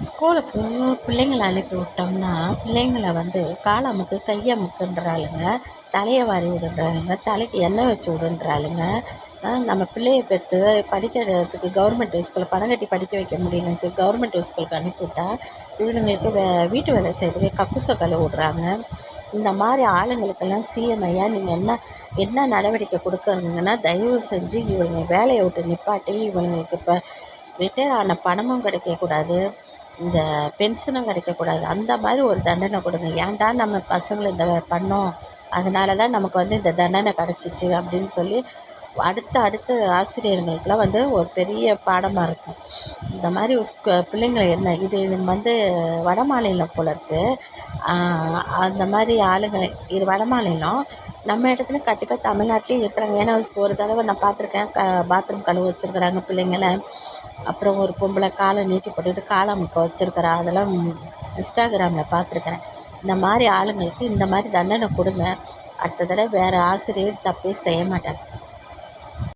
ஸ்கூலுக்கு பிள்ளைங்கள அனுப்பி விட்டோம்னா, பிள்ளைங்கள வந்து கால அமுக்கு, கைய அமுக்குன்றாளுங்க, தலைய வாரி விடுன்றாளுங்க, தலைக்கு எண்ணெய் வச்சு விடுன்றாளுங்க. நம்ம பிள்ளைய பெற்று படிக்கிறதுக்கு கவர்மெண்ட் ஸ்கூலில் பணம் கட்டி படிக்க வைக்க முடியலன்னு சொல்லி கவர்மெண்ட் ஸ்கூலுக்கு அனுப்பிவிட்டா, இவனுங்களுக்கு வீட்டு வேலை செய்கிறதுக்கு கக்கூச கழுவ விடுறாங்க. இந்த மாதிரி ஆளுங்களுக்கெல்லாம் சிஎம் ஐயா நீங்கள் என்ன நடவடிக்கை கொடுக்குறீங்கன்னா, தயவு செஞ்சு இவங்க வேலையை விட்டு நிப்பாட்டி, இவங்களுக்கு இப்போ ரிட்டையர் ஆன பணமும் கிடைக்கக்கூடாது, இந்த பென்ஷனும் கிடைக்கக்கூடாது. அந்த மாதிரி ஒரு தண்டனை கொடுங்க. ஏன்டா நம்ம பசங்களை இந்த பண்ணோம், அதனால தான் நமக்கு வந்து இந்த தண்டனை கிடச்சிச்சு அப்படின்னு சொல்லி அடுத்த ஆசிரியர்களுக்கெல்லாம் வந்து ஒரு பெரிய பாடமாக இருக்கும். இந்த மாதிரி பிள்ளைங்களை என்ன இது வந்து வட மாநிலம் போல இருக்குது. அந்த மாதிரி ஆளுங்களை இது வட மாநிலம். நம்ம இடத்துல கண்டிப்பாக தமிழ்நாட்டிலையும் இருக்கிறாங்க. ஏன்னா ஒரு தடவை நான் பார்த்துருக்கேன், பாத்ரூம் கழுவ வச்சுருக்குறாங்க பிள்ளைங்களை. அப்புறம் ஒரு பொம்பளை காலை நீட்டி போட்டுட்டு காலை அமுக்க வச்சுருக்கிறா. அதெல்லாம் இன்ஸ்டாகிராமில் பார்த்துருக்குறேன். இந்த மாதிரி ஆளுங்களுக்கு இந்த மாதிரி தண்டனை கொடுங்க. அடுத்த தடவை வேறு ஆசிரியர் தப்பே செய்ய மாட்டாங்க.